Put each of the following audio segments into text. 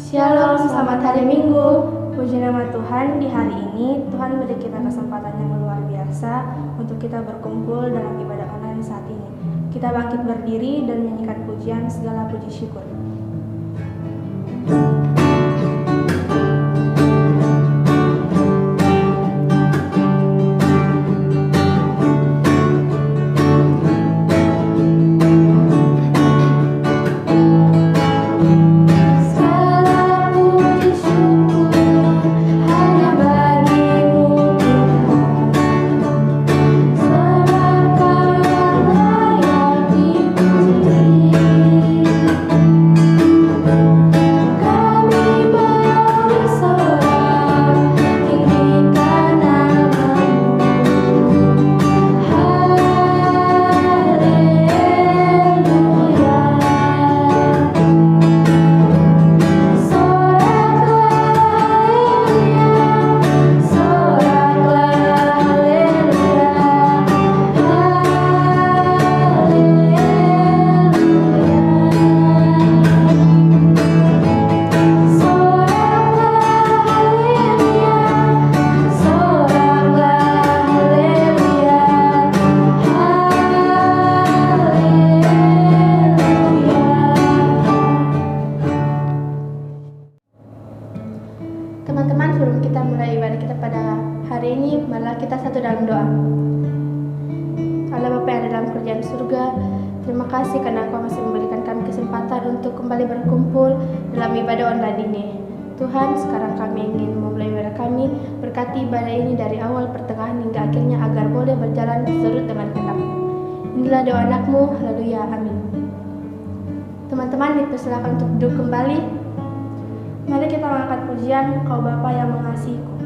Shalom, selamat hari Minggu. Puji nama Tuhan, di hari ini Tuhan beri kita kesempatan yang luar biasa untuk kita berkumpul dalam ibadah online saat ini. Kita bangkit berdiri dan menyanyikan pujian segala puji syukur. Teman-teman, sebelum kita mulai ibadah kita pada hari ini, marilah kita satu dalam doa. Allah Bapa yang ada dalam kerajaan surga, terima kasih karena Engkau masih memberikan kami kesempatan untuk kembali berkumpul dalam ibadah online ini. Tuhan, sekarang kami ingin memulai ibadah kami, berkati ibadah ini dari awal, pertengahan hingga akhirnya agar boleh berjalan seturut dengan kehendak. Inilah doa anak-Mu, haleluya, amin. Teman-teman, dipersilakan untuk duduk kembali. Mari kita mengangkat pujian Kau Bapa yang mengasihiku.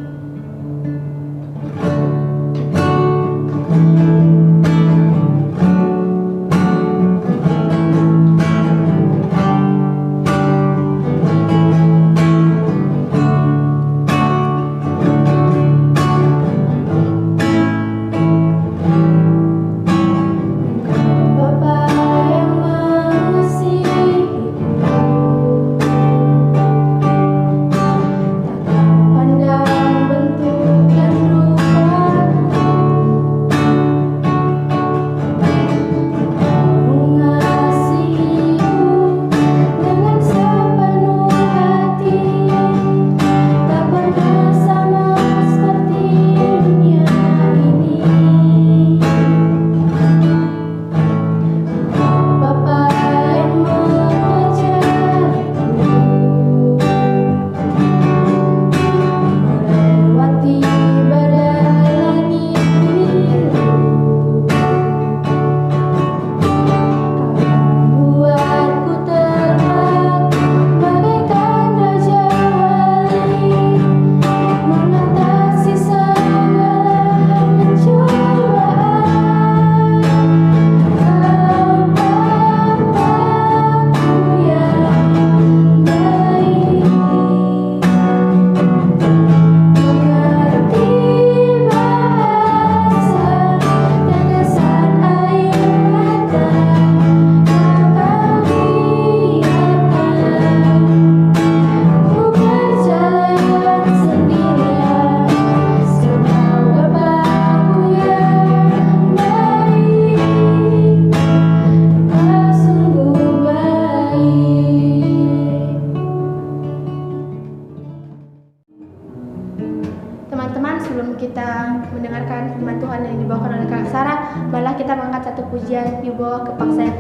Teman-teman, sebelum kita mendengarkan firman Tuhan yang dibawakan oleh Kak Sarah, malah kita mengangkat satu pujian dibawa ke paksaan.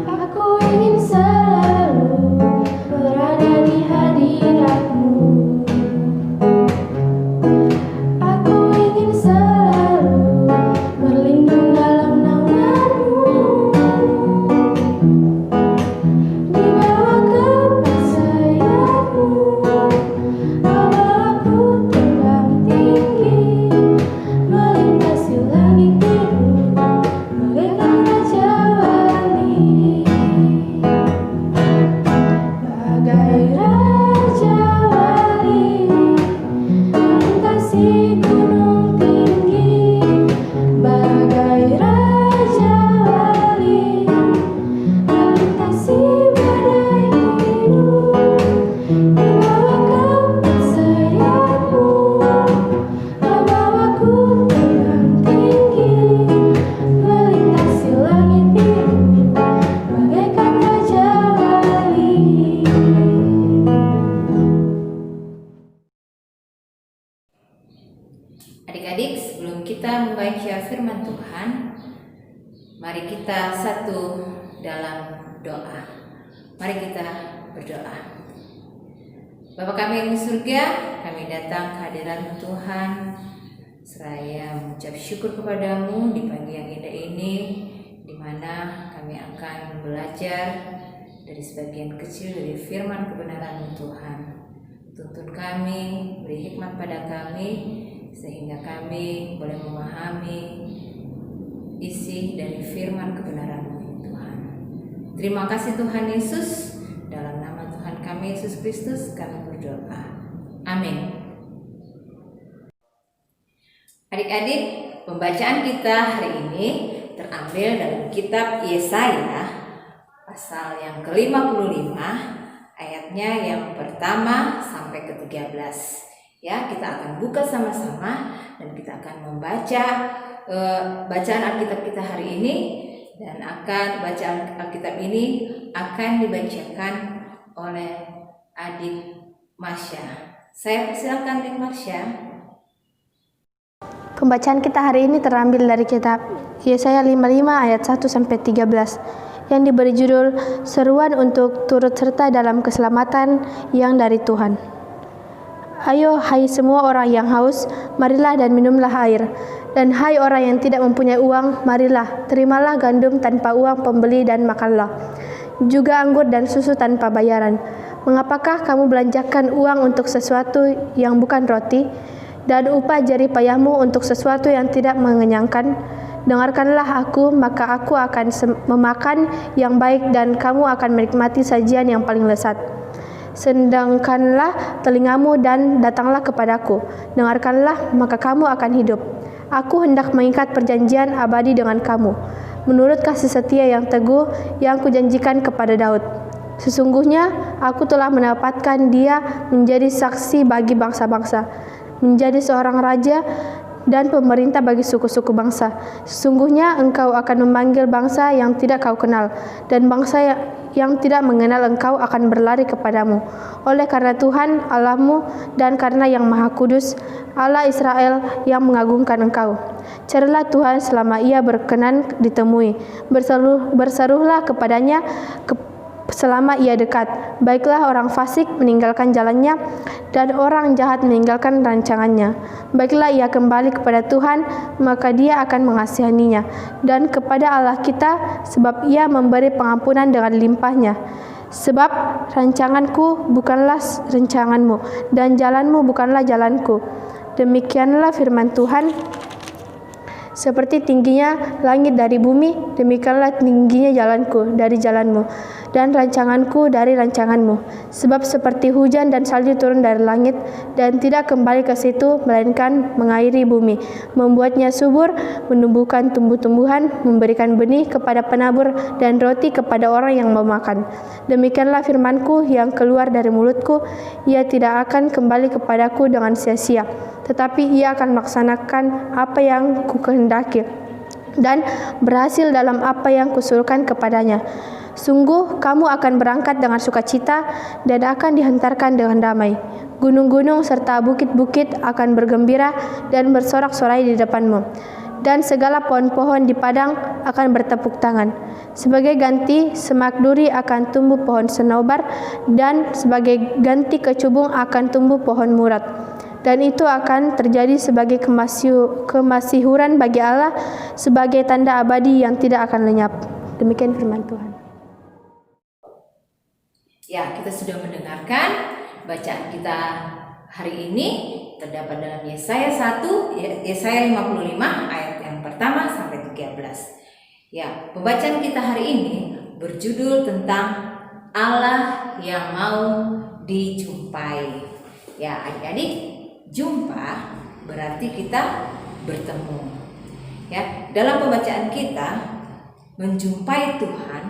Aku ingin selalu berada di hadirat-Mu. Aku ingin selalu berlindung dalam naungan-Mu. Di bawah kepak sayap-Mu, bawa aku terbang tinggi, melintasi langit biru. kita membaca firman Tuhan, mari kita satu dalam doa. Mari kita berdoa. Bapa kami yang di surga, kami datang ke hadirat Tuhan seraya mengucap syukur kepadamu di pagi yang indah ini, di mana kami akan belajar dari sebagian kecil dari firman kebenaran Tuhan. Tuntun kami, beri hikmat pada kami, sehingga kami boleh memahami isi dari firman kebenaran Tuhan. Terima kasih Tuhan Yesus, dalam nama Tuhan kami Yesus Kristus kami berdoa. Amin. Adik-adik, pembacaan kita hari ini terambil dalam kitab Yesaya pasal yang ke-55, ayatnya yang pertama sampai ke-13. Ya, kita akan buka sama-sama dan kita akan membaca bacaan Alkitab kita hari ini, dan bacaan Alkitab ini akan dibacakan oleh adik Marsha. Saya persilakan adik Marsha. Pembacaan kita hari ini terambil dari kitab Yesaya 55 ayat 1 sampai 13 yang diberi judul Seruan untuk turut serta dalam keselamatan yang dari Tuhan. Ayo hai semua orang yang haus, marilah dan minumlah air. Dan hai orang yang tidak mempunyai uang, marilah, terimalah gandum tanpa uang pembeli dan makanlah. Juga anggur dan susu tanpa bayaran. Mengapakah kamu belanjakan uang untuk sesuatu yang bukan roti, dan upah jerih payahmu untuk sesuatu yang tidak mengenyangkan? Dengarkanlah aku, maka aku akan memakan yang baik dan kamu akan menikmati sajian yang paling lezat. Sedangkanlah telingamu dan datanglah kepadaku. Dengarkanlah, maka kamu akan hidup. Aku hendak mengikat perjanjian abadi dengan kamu, menurut kasih setia yang teguh yang kujanjikan kepada Daud. Sesungguhnya aku telah menempatkan dia menjadi saksi bagi bangsa-bangsa, menjadi seorang raja dan pemerintah bagi suku-suku bangsa. Sesungguhnya engkau akan memanggil bangsa yang tidak kau kenal, dan bangsa yang tidak mengenal engkau akan berlari kepadamu. Oleh karena Tuhan Allahmu dan karena yang Maha Kudus, Allah Israel yang mengagungkan engkau. Carilah Tuhan selama ia berkenan ditemui. Berserulah kepadanya selama ia dekat. Baiklah orang fasik meninggalkan jalannya, dan orang jahat meninggalkan rancangannya. Baiklah ia kembali kepada Tuhan, maka dia akan mengasihaninya, dan kepada Allah kita, sebab ia memberi pengampunan dengan limpahnya. Sebab rancanganku bukanlah rancanganmu, dan jalanmu bukanlah jalanku. Demikianlah firman Tuhan. Seperti tingginya langit dari bumi, demikianlah tingginya jalanku dari jalanmu, dan rancanganku dari rancanganmu. Sebab seperti hujan dan salju turun dari langit, dan tidak kembali ke situ, melainkan mengairi bumi, membuatnya subur, menumbuhkan tumbuh-tumbuhan, memberikan benih kepada penabur, dan roti kepada orang yang memakan. Demikianlah firmanku yang keluar dari mulutku, ia tidak akan kembali kepadaku dengan sia-sia, tetapi ia akan melaksanakan apa yang kukehendaki, dan berhasil dalam apa yang kusuruhkan kepadanya. Sungguh kamu akan berangkat dengan sukacita dan akan dihantarkan dengan damai. Gunung-gunung serta bukit-bukit akan bergembira dan bersorak-sorai di depanmu, dan segala pohon-pohon di padang akan bertepuk tangan. Sebagai ganti semak duri akan tumbuh pohon senobar, dan sebagai ganti kecubung akan tumbuh pohon murat. Dan itu akan terjadi sebagai kemasyhuran bagi Allah, sebagai tanda abadi yang tidak akan lenyap. Demikian firman Tuhan. Ya, kita sudah mendengarkan bacaan kita hari ini terdapat dalam Yesaya 55 ayat yang pertama sampai 13. Ya, pembacaan kita hari ini berjudul tentang Allah yang mau dijumpai. Ya, adik-adik, jumpa berarti kita bertemu. Ya, dalam pembacaan kita, menjumpai Tuhan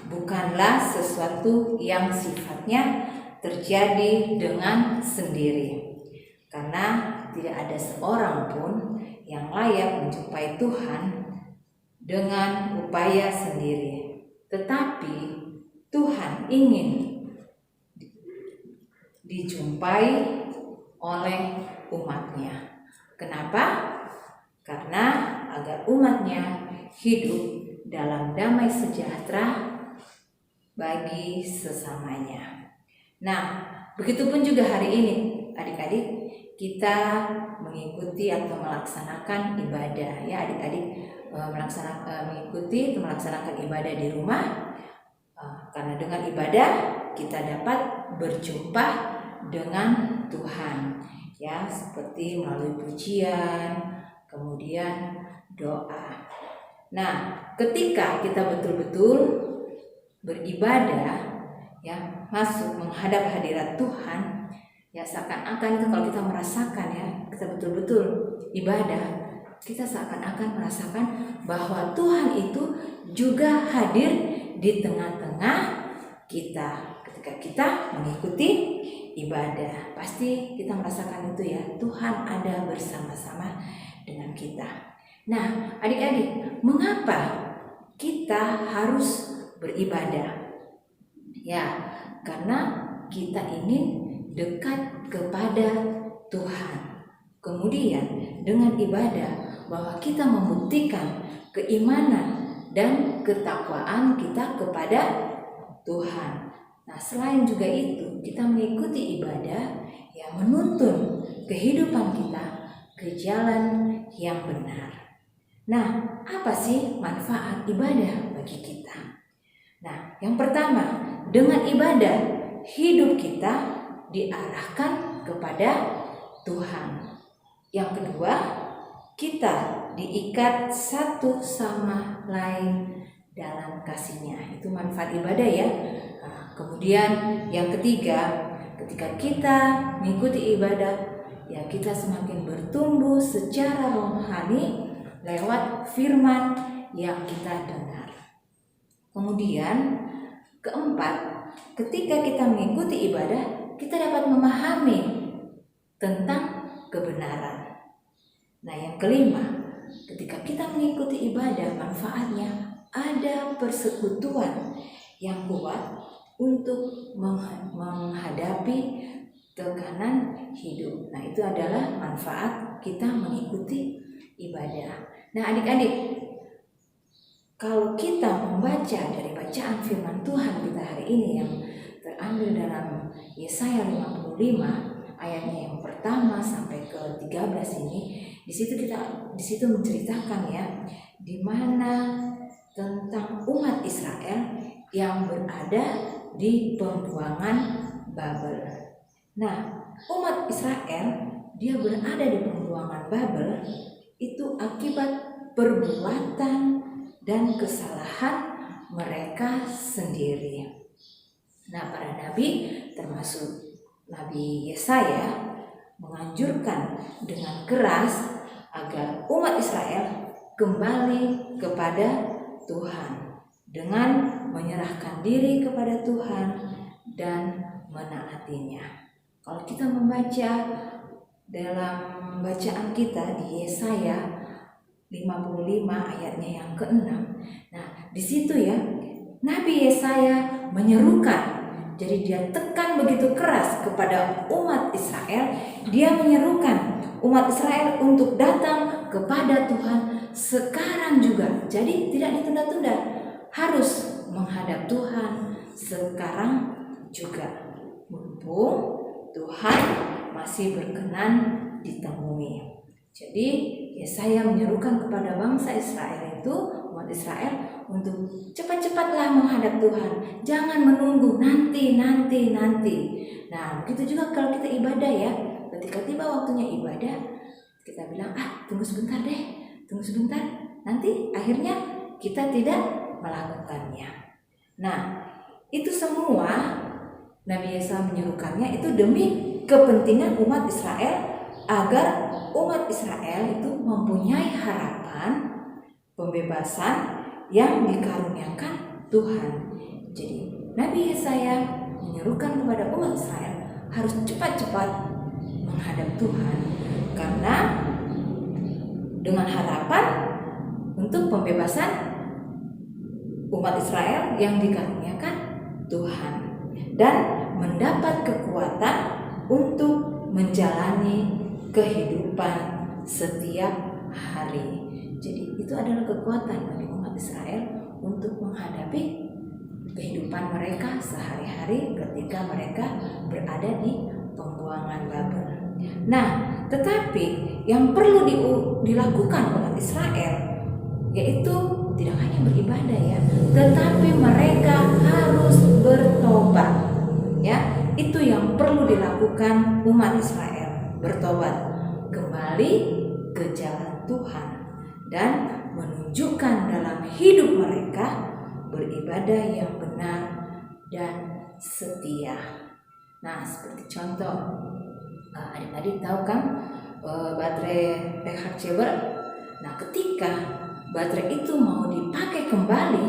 bukanlah sesuatu yang sifatnya terjadi dengan sendiri, karena tidak ada seorang pun yang layak menjumpai Tuhan dengan upaya sendiri. Tetapi Tuhan ingin dijumpai oleh umatnya. Kenapa? karena agar umatnya hidup dalam damai sejahtera bagi sesamanya. Nah, begitupun juga hari ini adik-adik, kita mengikuti atau melaksanakan ibadah ya adik-adik, mengikuti atau melaksanakan ibadah di rumah, karena dengan ibadah kita dapat berjumpa dengan Tuhan ya, seperti melalui pujian, kemudian doa. Nah, ketika kita betul-betul beribadah ya, masuk menghadap hadirat Tuhan ya, seakan-akan itu kalau kita merasakan ya, kita betul-betul ibadah, kita seakan-akan merasakan bahwa Tuhan itu juga hadir di tengah-tengah kita. Ketika kita mengikuti ibadah, pasti kita merasakan itu ya, Tuhan ada bersama-sama dengan kita. Nah, adik-adik, mengapa kita harus beribadah? Ya, karena kita ingin dekat kepada Tuhan. Kemudian dengan ibadah bahwa kita membuktikan keimanan dan ketakwaan kita kepada Tuhan. Nah, selain juga itu, kita mengikuti ibadah yang menuntun kehidupan kita ke jalan yang benar. Nah, apa sih manfaat ibadah bagi kita? Nah, yang pertama, dengan ibadah hidup kita diarahkan kepada Tuhan. Yang kedua, kita diikat satu sama lain dalam kasih-Nya. Itu manfaat ibadah ya. Nah, kemudian yang ketiga, ketika kita mengikuti ibadah, ya kita semakin bertumbuh secara rohani lewat firman yang kita dengar. Kemudian keempat, ketika kita mengikuti ibadah, kita dapat memahami tentang kebenaran. Nah, yang kelima, ketika kita mengikuti ibadah, manfaatnya ada persekutuan yang kuat untuk menghadapi tekanan hidup. Nah, itu adalah manfaat kita mengikuti ibadah. Nah, adik-adik, kalau kita membaca dari bacaan firman Tuhan kita hari ini yang terambil dalam Yesaya 55 ayatnya yang pertama sampai ke 13 ini, di situ menceritakan ya, di mana tentang umat Israel yang berada di pembuangan Babel. Nah, umat Israel dia berada di pembuangan Babel itu akibat perbuatan dan kesalahan mereka sendiri. Nah, para nabi termasuk Nabi Yesaya menganjurkan dengan keras agar umat Israel kembali kepada Tuhan dengan menyerahkan diri kepada Tuhan dan menaatinya. Kalau kita membaca dalam bacaan kita di Yesaya 55 ayatnya yang ke-6. Nah, di situ ya, Nabi Yesaya menyerukan. Jadi dia tekan begitu keras kepada umat Israel. Dia menyerukan umat Israel untuk datang kepada Tuhan sekarang juga. Jadi tidak ditunda-tunda, harus menghadap Tuhan sekarang juga. Mumpung Tuhan masih berkenan ditemui. Jadi Yesaya menyerukan kepada bangsa Israel itu, umat Israel, untuk cepat-cepatlah menghadap Tuhan. Jangan menunggu nanti. Nah, begitu juga kalau kita ibadah ya. Ketika tiba waktunya ibadah, kita bilang, tunggu sebentar deh, nanti akhirnya kita tidak melakukannya. Nah, itu semua Nabi Yesaya menyerukannya itu demi kepentingan umat Israel, agar umat Israel itu mempunyai harapan pembebasan yang dikaruniakan Tuhan. Jadi Nabi Yesaya menyerukan kepada umat Israel harus cepat-cepat menghadap Tuhan, karena dengan harapan untuk pembebasan umat Israel yang dikaruniakan Tuhan dan mendapat kekuatan untuk menjalani kehidupan setiap hari. Jadi itu adalah kekuatan bagi umat Israel untuk menghadapi kehidupan mereka sehari-hari ketika mereka berada di pembuangan Babel. Nah, tetapi yang perlu dilakukan umat Israel yaitu tidak hanya beribadah ya, tetapi mereka harus bertobat. Ya, itu yang perlu dilakukan umat Israel, bertobat kembali ke jalan Tuhan dan menunjukkan dalam hidup mereka beribadah yang benar dan setia. Nah, seperti contoh, adik-adik tahu kan baterai rechargeable. Nah, ketika baterai itu mau dipakai kembali,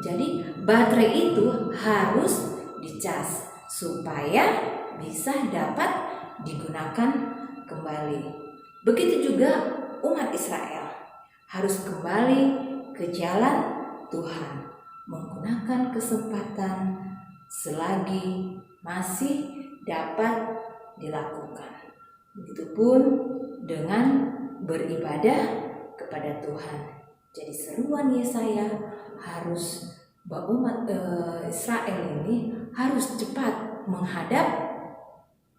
jadi baterai itu harus dicas supaya bisa dapat digunakan kembali. Begitu juga umat Israel harus kembali ke jalan Tuhan, menggunakan kesempatan selagi masih dapat dilakukan. Begitupun dengan beribadah kepada Tuhan. Jadi seruan Yesaya harus bahwa umat Israel ini harus cepat menghadap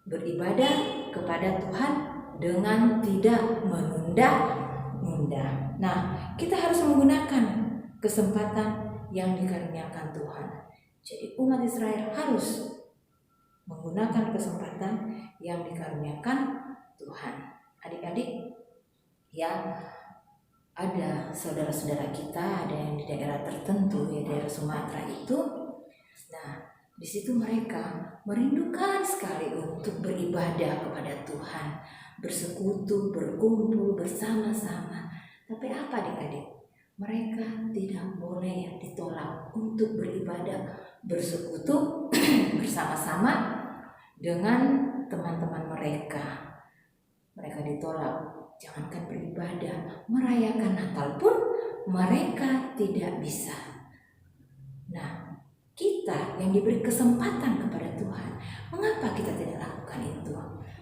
beribadah kepada Tuhan dengan tidak menunda-nunda. Nah, kita harus menggunakan kesempatan yang dikaruniakan Tuhan. Jadi umat Israel harus menggunakan kesempatan yang dikaruniakan Tuhan. Adik-adik, ya, ada saudara-saudara kita, ada yang di daerah tertentu, ya daerah Sumatera itu. Nah, di situ mereka merindukan sekali untuk beribadah kepada Tuhan, bersekutu, berkumpul bersama-sama. Tapi apa adik-adik? Mereka tidak boleh ditolak untuk beribadah, bersekutu bersama-sama dengan teman-teman mereka. Mereka ditolak, jangankan beribadah, merayakan Natal pun mereka tidak bisa. Nah, kita yang diberi kesempatan kepada Tuhan, mengapa kita tidak lakukan itu?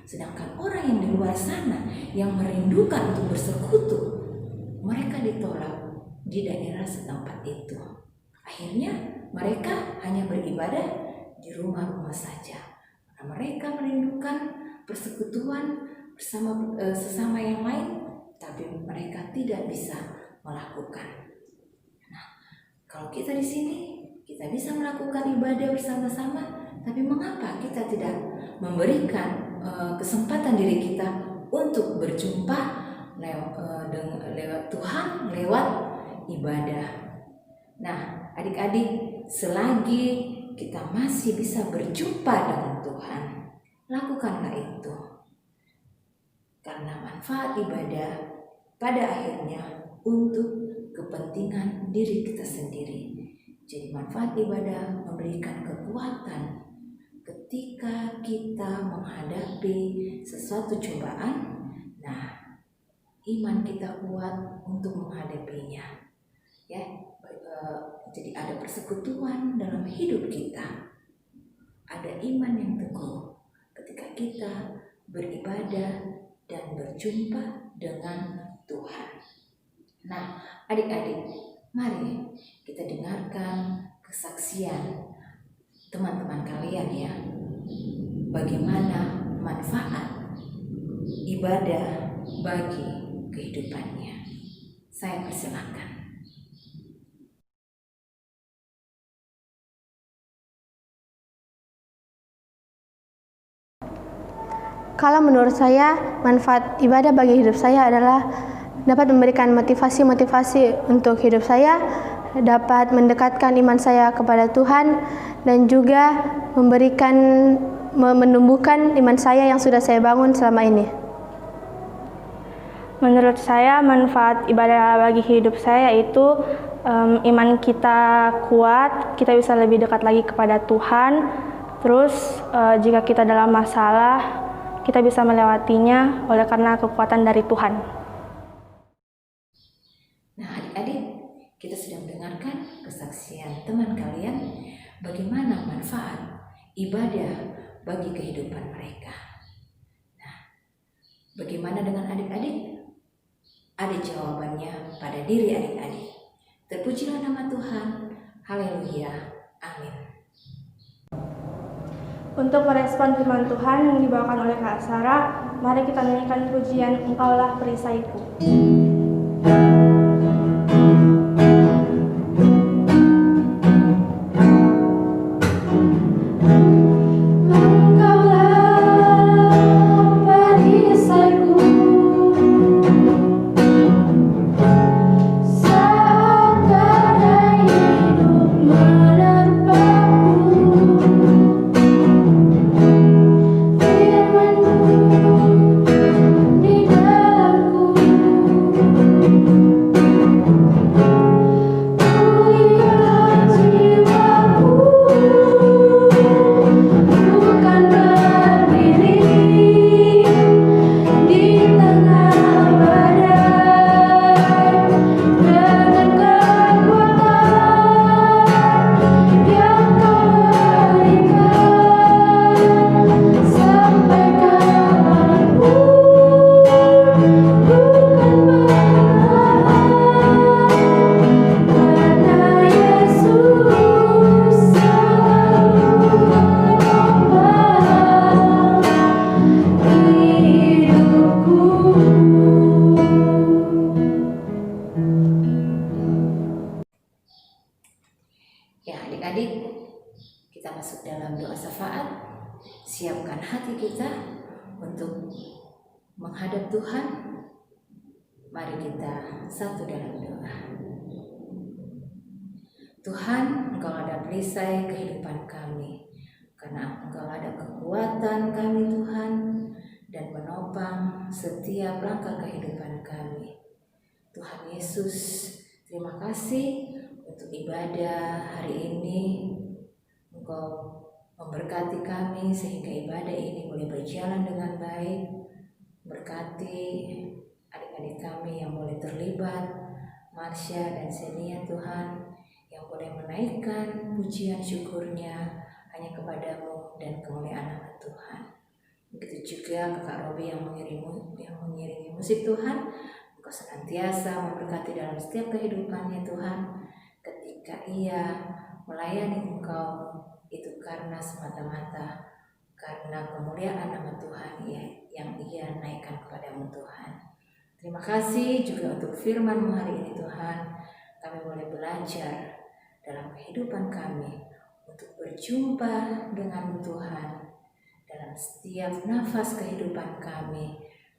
Sedangkan orang yang di luar sana yang merindukan untuk bersekutu, mereka ditolak di daerah setempat itu. Akhirnya mereka hanya beribadah di rumah-rumah saja. Karena mereka merindukan persekutuan bersama sesama yang lain, tapi mereka tidak bisa melakukan. Nah, kalau kita di sini, kita bisa melakukan ibadah bersama-sama, tapi mengapa kita tidak memberikan kesempatan diri kita untuk berjumpa lewat Tuhan, lewat ibadah. Nah, adik-adik, selagi kita masih bisa berjumpa dengan Tuhan, lakukanlah itu. Karena manfaat ibadah pada akhirnya untuk kepentingan diri kita sendiri. Jadi manfaat ibadah memberikan kekuatan ketika kita menghadapi sesuatu cobaan. Nah, iman kita kuat untuk menghadapinya. Ya, jadi ada persekutuan dalam hidup kita. Ada iman yang teguh ketika kita beribadah dan berjumpa dengan Tuhan. Nah, adik-adik, mari kita dengarkan kesaksian teman-teman kalian ya. Bagaimana manfaat ibadah bagi kehidupannya. Saya persilakan. Kalau menurut saya, manfaat ibadah bagi hidup saya adalah dapat memberikan motivasi-motivasi untuk hidup saya, dapat mendekatkan iman saya kepada Tuhan, dan juga menumbuhkan iman saya yang sudah saya bangun selama ini. Menurut saya, manfaat ibadah bagi hidup saya yaitu iman kita kuat, kita bisa lebih dekat lagi kepada Tuhan. Terus jika kita dalam masalah, kita bisa melewatinya oleh karena kekuatan dari Tuhan. Nah, adik-adik, kita sudah mendengarkan kesaksian teman kalian bagaimana manfaat ibadah bagi kehidupan mereka. Nah, bagaimana dengan adik-adik? ada jawabannya pada diri adik-adik. Terpujilah nama Tuhan. Haleluya. Amin. Untuk merespon firman Tuhan yang dibawakan oleh Kak Sarah, mari kita nyanyikan pujian Engkaulah Perisaiku. Ya, adik-adik, kita masuk dalam doa syafaat. Siapkan hati kita untuk menghadap Tuhan. Mari kita satu dalam doa. Tuhan, Engkau ada perisai kehidupan kami, karena Engkau ada kekuatan kami Tuhan, dan menopang setiap langkah kehidupan kami. Tuhan Yesus, terima kasih untuk ibadah hari ini. Engkau memberkati kami sehingga ibadah ini boleh berjalan dengan baik. Berkati adik-adik kami yang boleh terlibat, Marsha dan Senia Tuhan, yang boleh menaikkan pujian syukurnya hanya kepadamu dan kemuliaan nama Tuhan. Begitu juga Kakak Robi yang mengiringi musik Tuhan. Engkau senantiasa memberkati dalam setiap kehidupannya Tuhan. Ketika ia melayani Engkau, itu karena semata-mata karena kemuliaan nama Tuhan yang ia naikkan kepadamu Tuhan. Terima kasih juga untuk firman-Mu hari ini Tuhan. Kami boleh belajar dalam kehidupan kami untuk berjumpa dengan Tuhan dalam setiap nafas kehidupan kami,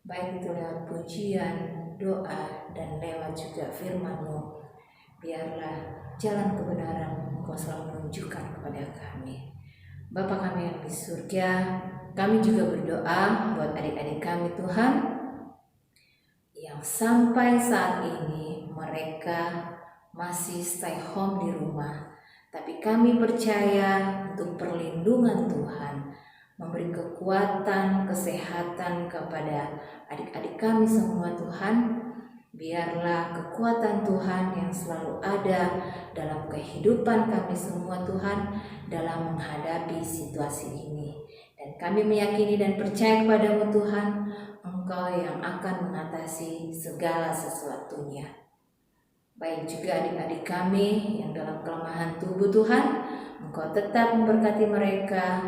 baik itu lewat pujian, doa, dan lewat juga firman-Mu. Biarlah jalan kebenaran Engkau selalu menunjukkan kepada kami. Bapa kami yang di surga, kami juga berdoa buat adik-adik kami Tuhan, yang sampai saat ini mereka masih stay home di rumah. Tapi kami percaya untuk perlindungan Tuhan, memberi kekuatan, kesehatan kepada adik-adik kami semua Tuhan. Biarlah kekuatan Tuhan yang selalu ada dalam kehidupan kami semua Tuhan dalam menghadapi situasi ini. Dan kami meyakini dan percaya kepadamu Tuhan, Engkau yang akan mengatasi segala sesuatunya. Baik juga adik-adik kami yang dalam kelemahan tubuh Tuhan, Engkau tetap memberkati mereka,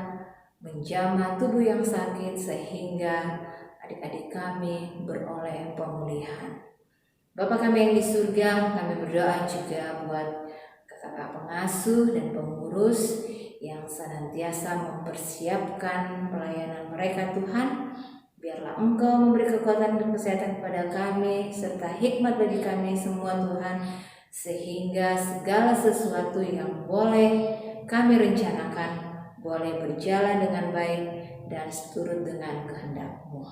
menjamah tubuh yang sakit sehingga adik-adik kami beroleh pemulihan. Bapa kami yang di surga, kami berdoa juga buat kakak pengasuh dan pengurus yang senantiasa mempersiapkan pelayanan mereka Tuhan. Biarlah Engkau memberi kekuatan dan kesehatan kepada kami, serta hikmat bagi kami semua Tuhan, sehingga segala sesuatu yang boleh kami rencanakan boleh berjalan dengan baik dan seturut dengan kehendak-Mu.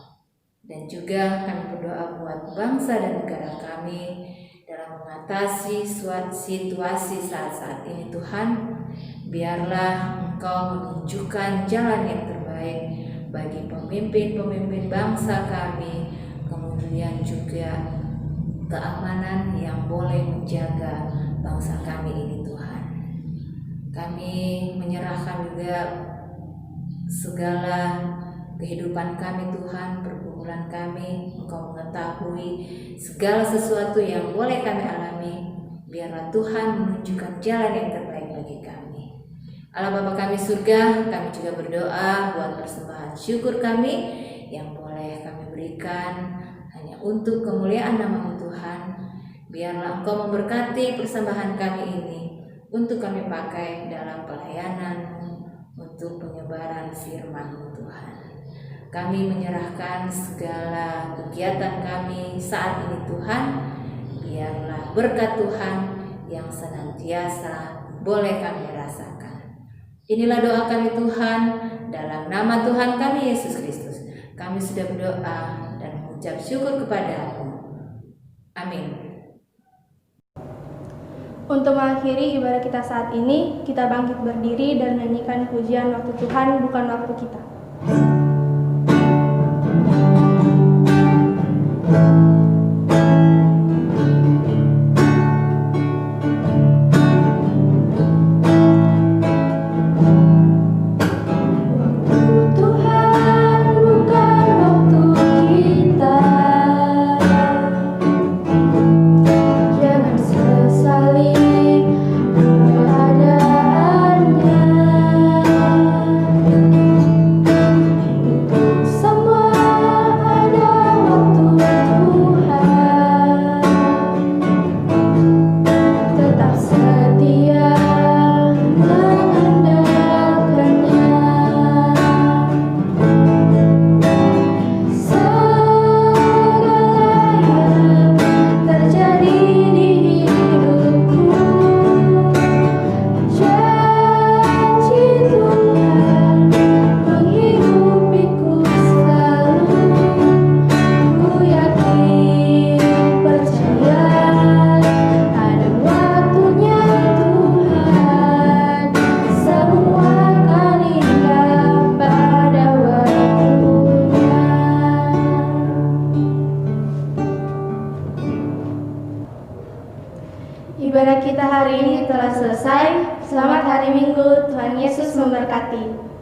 Dan juga kami berdoa buat bangsa dan negara kami dalam mengatasi suatu situasi saat-saat ini Tuhan. Biarlah Engkau menunjukkan jalan yang terbaik bagi pemimpin-pemimpin bangsa kami, kemudian juga keamanan yang boleh menjaga bangsa kami ini Tuhan. Kami menyerahkan juga segala kehidupan kami Tuhan, pergumulan pergumulan kami, Engkau mengetahui segala sesuatu yang boleh kami alami. Biarlah Tuhan menunjukkan jalan yang terbaik bagi kami. Allah Bapa kami surga, kami juga berdoa buat persembahan syukur kami yang boleh kami berikan hanya untuk kemuliaan nama Tuhan. Biarlah Engkau memberkati persembahan kami ini untuk kami pakai dalam pelayanan-Mu, untuk penyebaran firman-Mu Tuhan. Kami menyerahkan segala kegiatan kami saat ini Tuhan. Biarlah berkat Tuhan yang senantiasa boleh kami rasakan. Inilah doa kami Tuhan, dalam nama Tuhan kami Yesus Kristus. Kami sudah berdoa dan mengucap syukur kepada-Mu. Amin. Untuk mengakhiri ibadah kita saat ini, kita bangkit berdiri dan menyanyikan pujian waktu Tuhan bukan waktu kita. Ibadah kita hari ini telah selesai. Selamat hari Minggu. Tuhan Yesus memberkati.